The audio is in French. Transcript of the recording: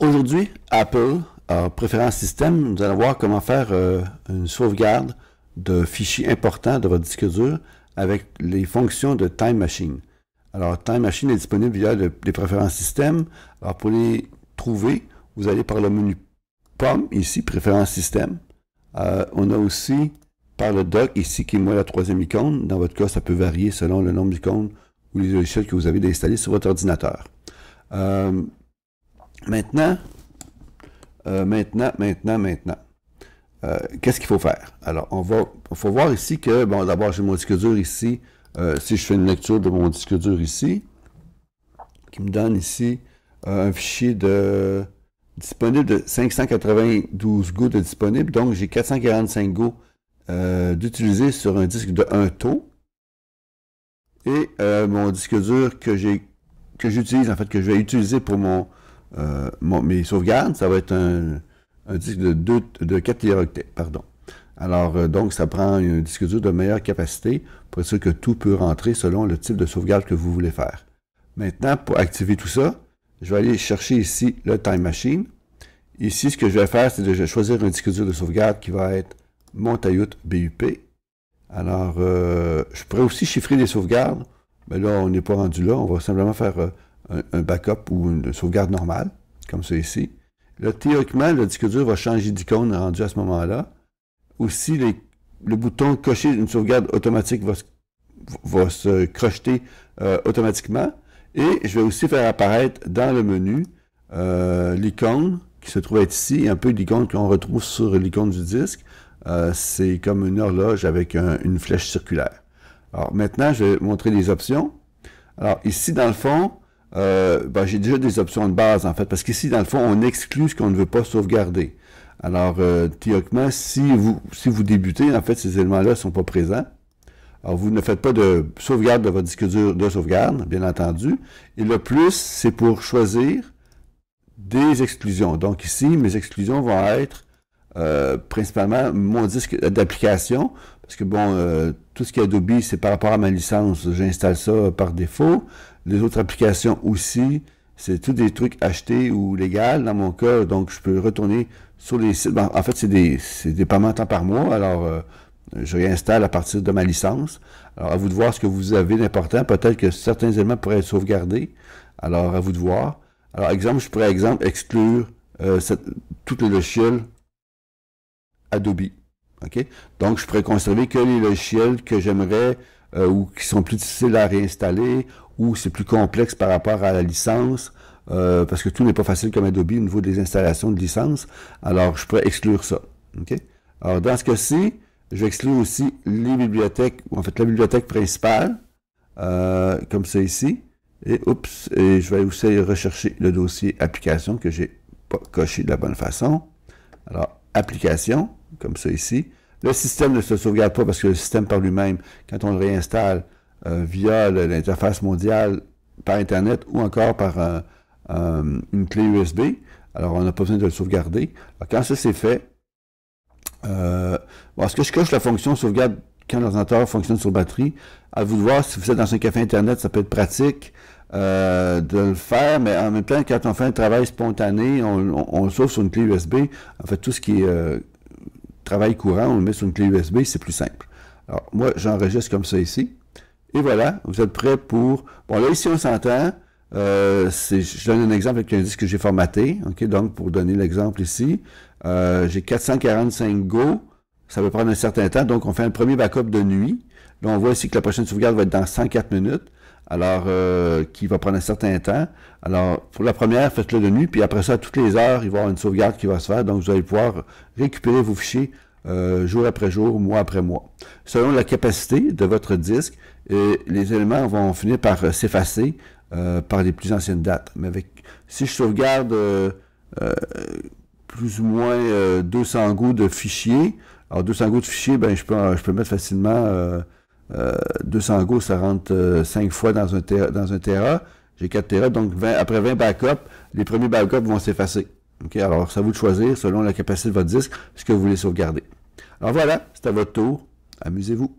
Aujourd'hui, Apple, en préférence système, nous allons voir comment faire une sauvegarde de fichiers importants de votre disque dur avec les fonctions de Time Machine. Alors, Time Machine est disponible via les préférences système. Alors, pour les trouver, vous allez par le menu Pomme, ici, préférences système. On a aussi par le dock, ici, qui est moi la troisième icône. Dans votre cas, ça peut varier selon le nombre d'icônes ou les logiciels que vous avez installés sur votre ordinateur. Maintenant, qu'est-ce qu'il faut faire? Alors, il faut voir ici que, bon, d'abord, j'ai mon disque dur ici. Si je fais une lecture de mon disque dur ici, qui me donne ici un fichier disponible de 592 Go de disponible. Donc, j'ai 445 Go d'utiliser sur un disque de 1 taux. Et mon disque dur que j'utilise, en fait, que je vais utiliser pour mes sauvegardes, ça va être un disque de 4 téraoctets, pardon. Alors, donc, ça prend un disque dur de meilleure capacité pour être sûr que tout peut rentrer selon le type de sauvegarde que vous voulez faire. Maintenant, pour activer tout ça, je vais aller chercher ici le Time Machine. Ici, ce que je vais faire, c'est de choisir un disque dur de sauvegarde qui va être mon Tayut BUP. Alors, je pourrais aussi chiffrer des sauvegardes, mais là, on n'est pas rendu là. On va simplement faire un backup ou une sauvegarde normale, comme ça ici. Là, théoriquement, le disque dur va changer d'icône rendu à ce moment-là. Aussi, le bouton cocher une sauvegarde automatique va se crocheter automatiquement. Et je vais aussi faire apparaître dans le menu l'icône qui se trouve être ici, un peu l'icône qu'on retrouve sur l'icône du disque. C'est comme une horloge avec une flèche circulaire. Alors maintenant, je vais montrer les options. Alors ici, dans le fond, j'ai déjà des options de base, en fait, parce qu'ici, dans le fond, on exclut ce qu'on ne veut pas sauvegarder. Alors, théoriquement, si vous débutez, en fait, ces éléments-là ne sont pas présents. Alors, vous ne faites pas de sauvegarde de votre disque dur de sauvegarde, bien entendu. Et le plus, c'est pour choisir des exclusions. Donc ici, mes exclusions vont être principalement mon disque d'application, parce que bon, tout ce qui est Adobe, c'est par rapport à ma licence, j'installe ça par défaut. Les autres applications aussi, c'est tous des trucs achetés ou légaux dans mon cas, donc je peux retourner sur les sites. Bon, en fait, c'est des paiements temps par mois, alors je réinstalle à partir de ma licence. Alors, à vous de voir ce que vous avez d'important. Peut-être que certains éléments pourraient être sauvegardés. Alors, à vous de voir. Alors, exemple, je pourrais, exclure tout le logiciel Adobe. OK? Donc, je pourrais conserver que les logiciels que j'aimerais ou qui sont plus difficiles à réinstaller ou c'est plus complexe par rapport à la licence parce que tout n'est pas facile comme Adobe au niveau des installations de licence. Alors, je pourrais exclure ça. OK? Alors, dans ce cas-ci, je vais exclure aussi les bibliothèques, ou en fait la bibliothèque principale, comme ça ici. Et je vais aussi rechercher le dossier application que j'ai pas coché de la bonne façon. Alors, application, comme ça ici. Le système ne se sauvegarde pas parce que le système par lui-même, quand on le réinstalle via l'interface mondiale par Internet ou encore par une clé USB, alors on n'a pas besoin de le sauvegarder. Alors, quand ça c'est fait, est-ce que je coche la fonction sauvegarde quand l'ordinateur fonctionne sur batterie? À vous de voir, si vous êtes dans un café Internet, ça peut être pratique de le faire, mais en même temps, quand on fait un travail spontané, on le sauve sur une clé USB. En fait, tout ce qui est travail courant, on le met sur une clé USB, c'est plus simple. Alors, moi, j'enregistre comme ça ici. Et voilà, vous êtes prêts pour... Bon, là, ici, on s'entend. Je donne un exemple avec un disque que j'ai formaté. OK, donc, pour donner l'exemple ici, j'ai 445 Go. Ça va prendre un certain temps. Donc, on fait un premier backup de nuit. Là, on voit ici que la prochaine sauvegarde va être dans 104 minutes. Alors, qui va prendre un certain temps. Alors, pour la première, faites-le de nuit. Puis après ça, à toutes les heures, il va y avoir une sauvegarde qui va se faire. Donc, vous allez pouvoir récupérer vos fichiers jour après jour, mois après mois. Selon la capacité de votre disque, les éléments vont finir par s'effacer par les plus anciennes dates. Mais si je sauvegarde plus ou moins 200 Go de fichiers, alors 200 Go de fichiers, ben, je peux mettre facilement 200 Go, ça rentre 5 fois dans un Tera. J'ai 4 Tera, donc après 20 backups, les premiers backups vont s'effacer. Okay? Alors, c'est à vous de choisir, selon la capacité de votre disque, ce que vous voulez sauvegarder. Alors voilà, c'est à votre tour. Amusez-vous.